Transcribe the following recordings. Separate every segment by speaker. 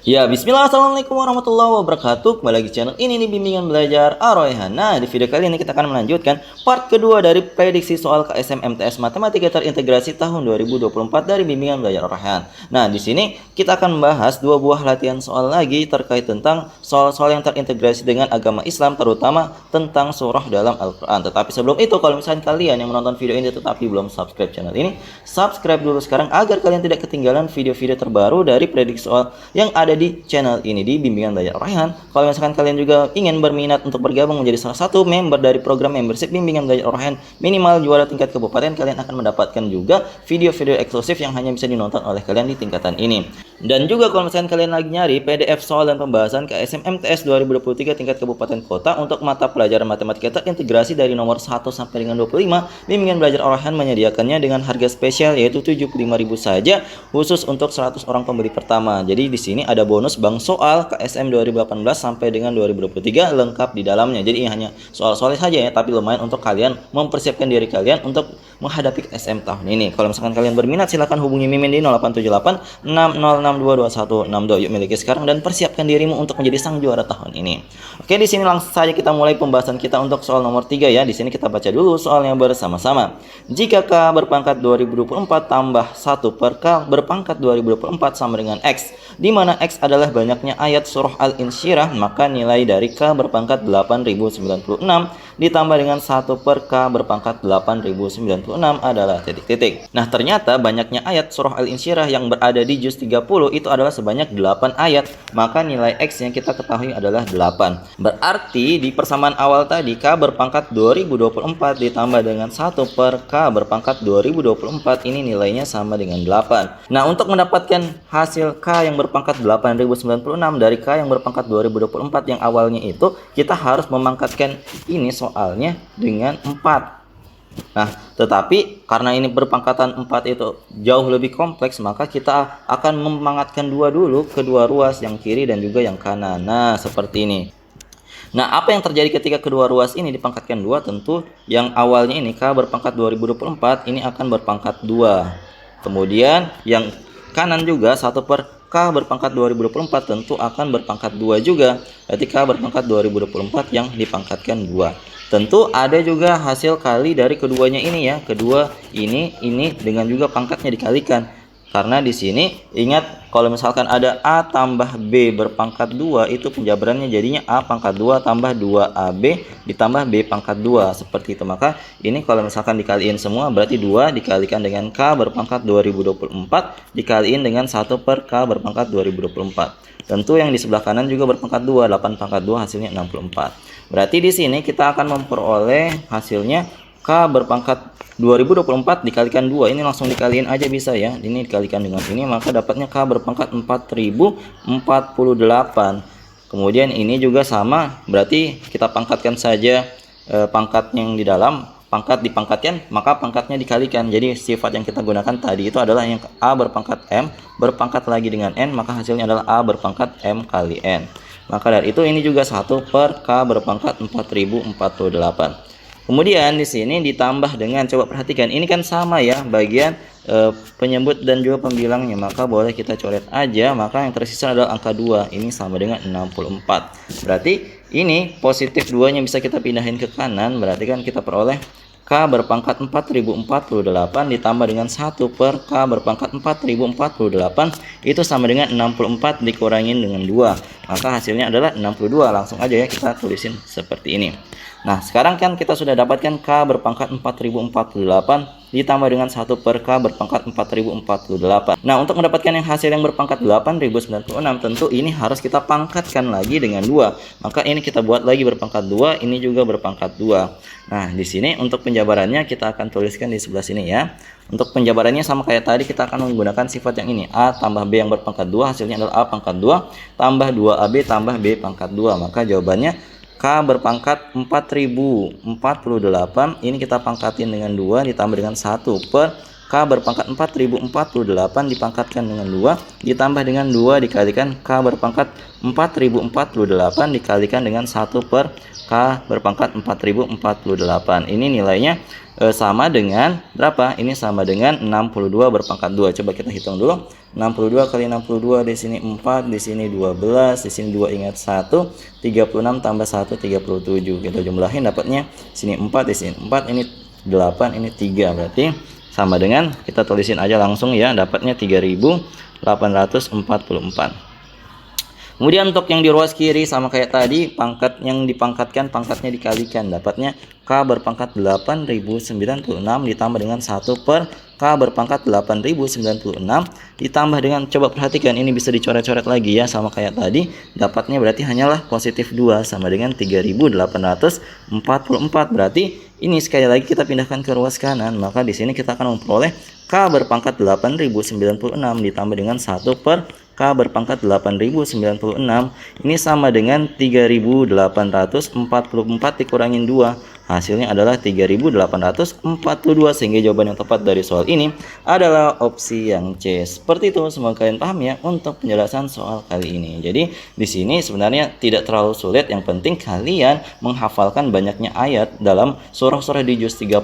Speaker 1: Ya, bismillah, assalamualaikum warahmatullahi wabarakatuh. Kembali lagi channel ini nih, bimbingan belajar Ar-Rayhan. Nah, di video kali ini kita akan melanjutkan part kedua dari prediksi soal KSM MTS Matematika Terintegrasi tahun 2024 dari bimbingan belajar Ar-Rayhan. Nah, di sini kita akan membahas dua buah latihan soal lagi terkait tentang soal-soal yang terintegrasi dengan agama Islam, terutama tentang surah dalam Al-Quran. Tetapi sebelum itu, kalau misalnya kalian yang menonton video ini tetapi belum subscribe channel ini, subscribe dulu sekarang agar kalian tidak ketinggalan video-video terbaru dari prediksi soal yang ada di channel ini di bimbingan belajar Ar-Rayhan. Kalau misalkan kalian juga ingin berminat untuk bergabung menjadi salah satu member dari program membership bimbingan belajar Ar-Rayhan minimal juara tingkat kabupaten, kalian akan mendapatkan juga video-video eksklusif yang hanya bisa dinonton oleh kalian di tingkatan ini. Dan juga kalau misalkan kalian lagi nyari PDF soal dan pembahasan KSM MTS 2023 tingkat kabupaten kota untuk mata pelajaran matematika terintegrasi dari nomor 1 sampai dengan 25, bimbingan belajar Ar-Rayhan menyediakannya dengan harga spesial yaitu 75.000 saja khusus untuk 100 orang pembeli pertama. Jadi di sini ada bonus bank soal KSM 2018 sampai dengan 2023 lengkap di dalamnya. Jadi ini hanya soal-soal saja ya, tapi lumayan untuk kalian mempersiapkan diri kalian untuk menghadapi KSM tahun ini. Kalau misalkan kalian berminat, silahkan hubungi Mimin di 0878 606222162. Yuk miliki sekarang dan persiapkan dirimu untuk menjadi sang juara tahun ini. Oke, di sini langsung saja kita mulai pembahasan kita untuk soal nomor 3 ya. Di sini kita baca dulu soalnya bersama-sama. Jika K berpangkat 2024 tambah 1 per K berpangkat 2024 sama dengan X, di mana X adalah banyaknya ayat surah Al-Insyirah, maka nilai dari K berpangkat 8096 ditambah dengan 1 per K berpangkat 8096 adalah titik-titik. Nah, ternyata banyaknya ayat surah Al-Insyirah yang berada di juz 30 itu adalah sebanyak 8 ayat, maka nilai X yang kita ketahui adalah 8. Berarti di persamaan awal tadi K berpangkat 2024 ditambah dengan 1 per K berpangkat 2024 ini nilainya sama dengan 8. Nah, untuk mendapatkan hasil K yang berpangkat 8096 dari K yang berpangkat 2024 yang awalnya itu, kita harus memangkatkan ini soalnya dengan 4. Nah, tetapi karena ini berpangkatan 4 itu jauh lebih kompleks, maka kita akan memangatkan 2 dulu, kedua ruas yang kiri dan juga yang kanan. Nah, seperti ini. Nah, apa yang terjadi ketika kedua ruas ini dipangkatkan 2? Tentu yang awalnya ini K berpangkat 2024 ini akan berpangkat 2. Kemudian yang kanan juga 1 per K berpangkat 2024 tentu akan berpangkat 2 juga. Berarti K berpangkat 2024 yang dipangkatkan 2. Tentu ada juga hasil kali dari keduanya ini ya. Kedua ini dengan juga pangkatnya dikalikan. Karena di sini ingat, kalau misalkan ada A tambah B berpangkat 2, itu penjabarannya jadinya A pangkat 2 tambah 2AB ditambah B pangkat 2 seperti itu. Maka ini kalau misalkan dikaliin semua berarti 2 dikalikan dengan K berpangkat 2024 dikaliin dengan 1 per K berpangkat 2024. Tentu yang di sebelah kanan juga berpangkat 2, 8 pangkat 2 hasilnya 64. Berarti di sini kita akan memperoleh hasilnya K berpangkat 2024 dikalikan 2, ini langsung dikaliin aja bisa ya. Ini dikalikan dengan ini maka dapatnya K berpangkat 4048. Kemudian ini juga sama, berarti kita pangkatkan saja pangkat yang di dalam, pangkat dipangkatkan maka pangkatnya dikalikan. Jadi sifat yang kita gunakan tadi itu adalah yang A berpangkat M berpangkat lagi dengan N, maka hasilnya adalah A berpangkat M kali N. Maka dari itu ini juga 1 per K berpangkat 4048. Kemudian di sini ditambah dengan, coba perhatikan ini kan sama ya bagian penyebut dan juga pembilangnya, maka boleh kita coret aja, maka yang tersisa adalah angka 2, ini sama dengan 64. Berarti ini positif 2 nya bisa kita pindahin ke kanan, berarti kan kita peroleh K berpangkat 4048 ditambah dengan 1 per K berpangkat 4048 itu sama dengan 64 dikurangin dengan 2, maka hasilnya adalah 62. Langsung aja ya kita tulisin seperti ini. Nah, sekarang kan kita sudah dapatkan K berpangkat 4048 ditambah dengan 1 per K berpangkat 4048. Nah, untuk mendapatkan yang hasil yang berpangkat 8096 tentu ini harus kita pangkatkan lagi dengan 2. Maka ini kita buat lagi berpangkat 2, ini juga berpangkat 2. Nah, di sini untuk penjabarannya kita akan tuliskan di sebelah sini ya. Untuk penjabarannya sama kayak tadi, kita akan menggunakan sifat yang ini. A tambah B yang berpangkat 2 hasilnya adalah A pangkat 2 tambah 2AB tambah B pangkat 2. Maka jawabannya K berpangkat 4048 ini kita pangkatin dengan 2 ditambah dengan 1 per K berpangkat 4048 dipangkatkan dengan 2 ditambah dengan 2 dikalikan K berpangkat 4048 dikalikan dengan 1 per K berpangkat 4048. Ini nilainya sama dengan berapa? Ini sama dengan 62 berpangkat 2. Coba kita hitung dulu. 62 kali 62, di sini 4, di sini 12, di sini 2 ingat 1, 36 tambah 1 37. Kita jumlahin dapatnya sini 4, di sini 4, ini 8, ini 3. Berarti sama dengan, kita tulisin aja langsung ya, dapatnya 3844. Kemudian untuk yang di ruas kiri sama kayak tadi, pangkat yang dipangkatkan pangkatnya dikalikan, dapatnya K berpangkat 8096 ditambah dengan 1 per K berpangkat 8096 ditambah dengan, coba perhatikan ini bisa dicoret-coret lagi ya sama kayak tadi, dapatnya berarti hanyalah positif 2 sama dengan 3844. Berarti ini sekali lagi kita pindahkan ke ruas kanan, maka di sini kita akan memperoleh K berpangkat 8096 ditambah dengan 1 per K berpangkat 8096 ini sama dengan 3844 dikurangin 2. Hasilnya adalah 3842, sehingga jawaban yang tepat dari soal ini adalah opsi yang C. Seperti itu, semoga kalian paham ya untuk penjelasan soal kali ini. Jadi di sini sebenarnya tidak terlalu sulit, yang penting kalian menghafalkan banyaknya ayat dalam surah-surah di juz 30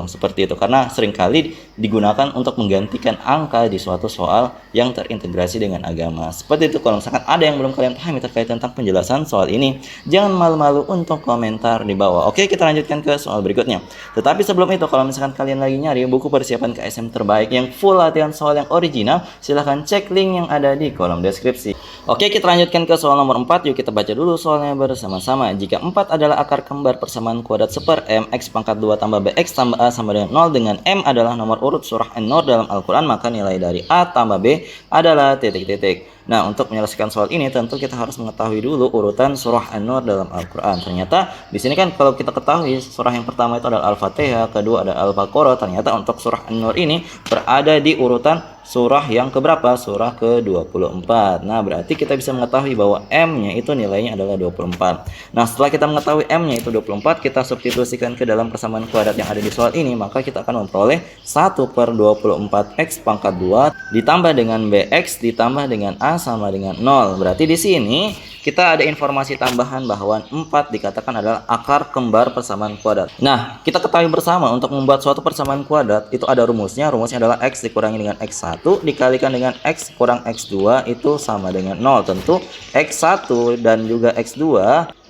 Speaker 1: seperti itu, karena seringkali digunakan untuk menggantikan angka di suatu soal yang terintegrasi dengan agama. Seperti itu, kalau misalkan ada yang belum kalian pahami terkait tentang penjelasan soal ini, jangan malu-malu untuk komentar di bawah. Oke, kita lanjutkan ke soal berikutnya. Tetapi sebelum itu, kalau misalkan kalian lagi nyari buku persiapan KSM terbaik yang full latihan soal yang original, silahkan cek link yang ada di kolom deskripsi. Oke, kita lanjutkan ke soal nomor 4. Yuk kita baca dulu soalnya bersama-sama. Jika 4 adalah akar kembar persamaan kuadrat seper M, X pangkat 2 tambah BX tambah A sama dengan 0, dengan M adalah nomor urut surah An-Nur dalam Al-Quran, maka nilai dari A tambah B adalah titik-titik. Nah, untuk menyelesaikan soal ini tentu kita harus mengetahui dulu urutan surah An-Nur dalam Al-Quran. Ternyata di sini kan kalau kita ketahui surah yang pertama itu adalah Al-Fatihah, kedua ada Al-Baqarah. Ternyata untuk surah An-Nur ini berada di urutan surah yang keberapa? Surah ke-24. Nah, berarti kita bisa mengetahui bahwa M-nya itu nilainya adalah 24. Nah, setelah kita mengetahui M-nya itu 24, kita substitusikan ke dalam persamaan kuadrat yang ada di soal ini, maka kita akan memperoleh 1 per 24X pangkat 2 ditambah dengan BX ditambah dengan A sama dengan 0. Berarti di sini kita ada informasi tambahan bahwa 4 dikatakan adalah akar kembar persamaan kuadrat. Nah, kita ketahui bersama untuk membuat suatu persamaan kuadrat itu ada rumusnya. Rumusnya adalah X dikurangi dengan X1 dikalikan dengan X kurang X2 itu sama dengan 0. Tentu X1 dan juga X2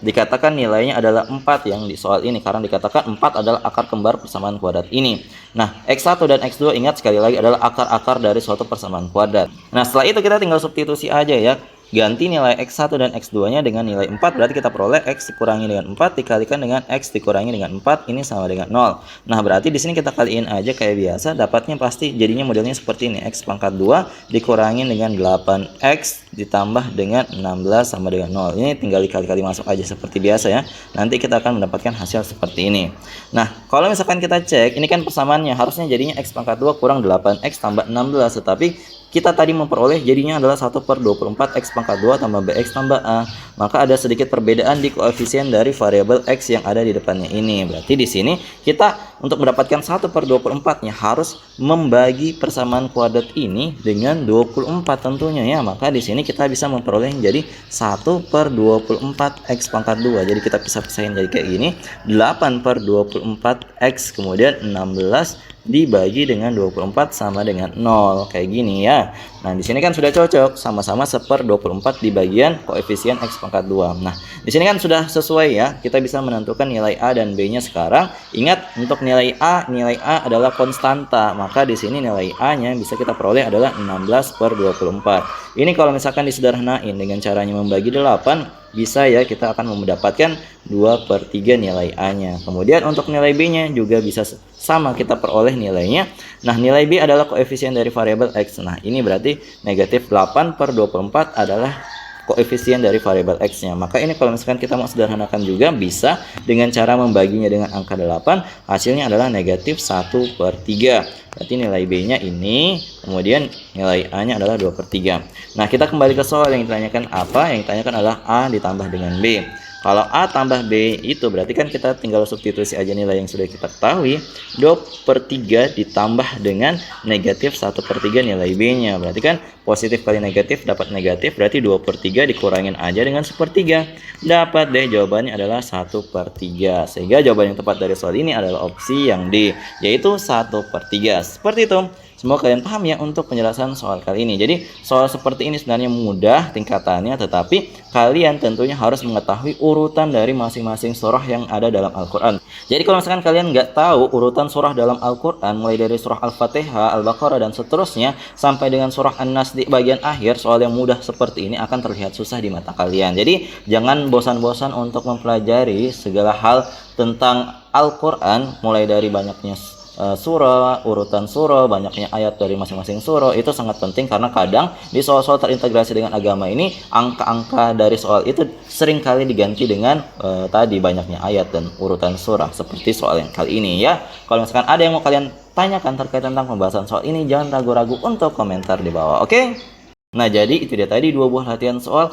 Speaker 1: dikatakan nilainya adalah 4 yang di soal ini, karena dikatakan 4 adalah akar kembar persamaan kuadrat ini. Nah, X1 dan X2 ingat sekali lagi adalah akar-akar dari suatu persamaan kuadrat. Nah, setelah itu kita tinggal substitusi aja ya. Ganti nilai X1 dan X2 nya dengan nilai 4, berarti kita peroleh X dikurangi dengan 4 dikalikan dengan X dikurangi dengan 4 ini sama dengan 0. Nah, berarti di sini kita kaliin aja kayak biasa, dapatnya pasti jadinya modelnya seperti ini. X pangkat 2 dikurangi dengan 8X ditambah dengan 16 sama dengan 0. Ini tinggal dikali-kali masuk aja seperti biasa ya. Nanti kita akan mendapatkan hasil seperti ini. Nah, kalau misalkan kita cek, ini kan persamaannya harusnya jadinya X pangkat 2 kurang 8X tambah 16, tetapi kita tadi memperoleh jadinya adalah 1 per 24 X pangkat 2 tambah BX tambah A. Maka ada sedikit perbedaan di koefisien dari variabel X yang ada di depannya ini. Berarti di sini kita untuk mendapatkan 1 per 24-nya harus membagi persamaan kuadrat ini dengan 24 tentunya ya. Maka di sini kita bisa memperoleh jadi 1 per 24 X pangkat 2. Jadi kita pisah-pisahin jadi kayak gini. 8 per 24 X kemudian 16 dibagi dengan 24 sama dengan 0 kayak gini ya. Nah, di sini kan sudah cocok, sama-sama 1 per 24 di bagian koefisien X pangkat 2. Nah, di sini kan sudah sesuai ya. Kita bisa menentukan nilai A dan B-nya sekarang. Ingat, untuk nilai A adalah konstanta. Maka di sini nilai A-nya bisa kita peroleh adalah 16 per 24. Ini kalau misalkan disederhanain dengan caranya membagi 8, bisa ya kita akan mendapatkan 2 per 3 nilai A-nya. Kemudian untuk nilai B-nya juga bisa sama kita peroleh nilainya. Nah, nilai B adalah koefisien dari variabel X. Nah, ini berarti negatif 8 per 24 adalah koefisien dari variabel X-nya. Maka ini kalau misalkan kita mau sederhanakan juga bisa dengan cara membaginya dengan angka 8, hasilnya adalah negatif 1 per 3. Berarti nilai B-nya ini, kemudian nilai A-nya adalah 2 per 3. Nah, kita kembali ke soal yang ditanyakan apa? Yang ditanyakan adalah A ditambah dengan B. Kalau A tambah B itu berarti kan kita tinggal substitusi aja nilai yang sudah kita ketahui. 2/3 ditambah dengan negatif 1/3 nilai B-nya. Berarti kan positif kali negatif dapat negatif, berarti 2/3 dikurangin aja dengan 1/3. Dapat deh jawabannya adalah 1/3. Sehingga jawaban yang tepat dari soal ini adalah opsi yang D, yaitu 1/3. Seperti itu. Semoga kalian paham ya untuk penjelasan soal kali ini. Jadi soal seperti ini sebenarnya mudah tingkatannya, tetapi kalian tentunya harus mengetahui urutan dari masing-masing surah yang ada dalam Al-Quran. Jadi kalau misalkan kalian nggak tahu urutan surah dalam Al-Quran, mulai dari surah Al-Fatihah, Al-Baqarah, dan seterusnya, sampai dengan surah An-Nas di bagian akhir, soal yang mudah seperti ini akan terlihat susah di mata kalian. Jadi jangan bosan-bosan untuk mempelajari segala hal tentang Al-Quran, mulai dari banyaknya surah, urutan surah, banyaknya ayat dari masing-masing surah. Itu sangat penting karena kadang di soal-soal terintegrasi dengan agama ini, angka-angka dari soal itu seringkali diganti dengan tadi banyaknya ayat dan urutan surah, seperti soal yang kali ini ya. Kalau misalkan ada yang mau kalian tanyakan terkait tentang pembahasan soal ini, jangan ragu-ragu untuk komentar di bawah, oke? Nah, jadi itu dia tadi 2 buah latihan soal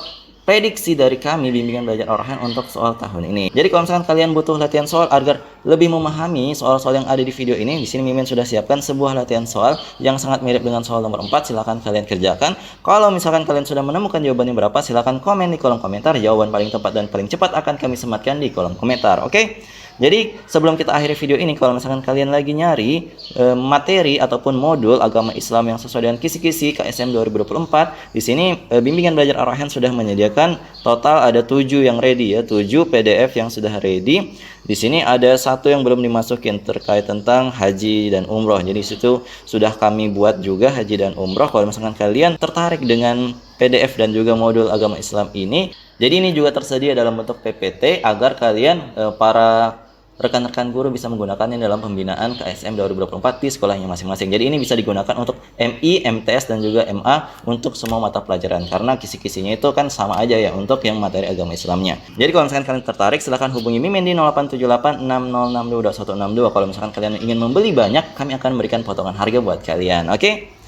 Speaker 1: prediksi dari kami bimbingan belajar Ar-Rayhan untuk soal tahun ini. Jadi kalau misalkan kalian butuh latihan soal agar lebih memahami soal-soal yang ada di video ini, di sini Mimin sudah siapkan sebuah latihan soal yang sangat mirip dengan soal nomor 4. Silahkan kalian kerjakan. Kalau misalkan kalian sudah menemukan jawabannya berapa, silahkan komen di kolom komentar. Jawaban paling tepat dan paling cepat akan kami sematkan di kolom komentar. Oke? Jadi sebelum kita akhiri video ini, kalau misalkan kalian lagi nyari materi ataupun modul agama Islam yang sesuai dengan kisi-kisi KSM 2024, di sini bimbingan belajar Ar-Rayhan sudah menyediakan total ada 7 yang ready ya, 7 PDF yang sudah ready. Di sini ada 1 yang belum dimasukin terkait tentang haji dan umroh. Jadi situ sudah kami buat juga haji dan umroh. Kalau misalkan kalian tertarik dengan PDF dan juga modul agama Islam ini, jadi ini juga tersedia dalam bentuk PPT agar kalian para rekan-rekan guru bisa menggunakannya dalam pembinaan KSM 2024 di sekolahnya masing-masing. Jadi ini bisa digunakan untuk MI, MTS, dan juga MA untuk semua mata pelajaran. Karena kisi-kisinya itu kan sama aja ya untuk yang materi agama Islamnya. Jadi kalau misalkan kalian tertarik, silahkan hubungi Mimin di 08786062 Kalau misalkan kalian ingin membeli banyak, kami akan memberikan potongan harga buat kalian. Oke?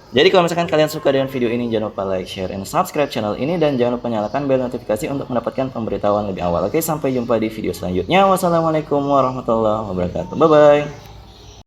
Speaker 1: Jadi kalau misalkan kalian suka dengan video ini, jangan lupa like, share, and subscribe channel ini. Dan jangan lupa nyalakan bel notifikasi untuk mendapatkan pemberitahuan lebih awal. Oke, sampai jumpa di video selanjutnya. Wassalamualaikum warahmatullahi wabarakatuh. Bye-bye.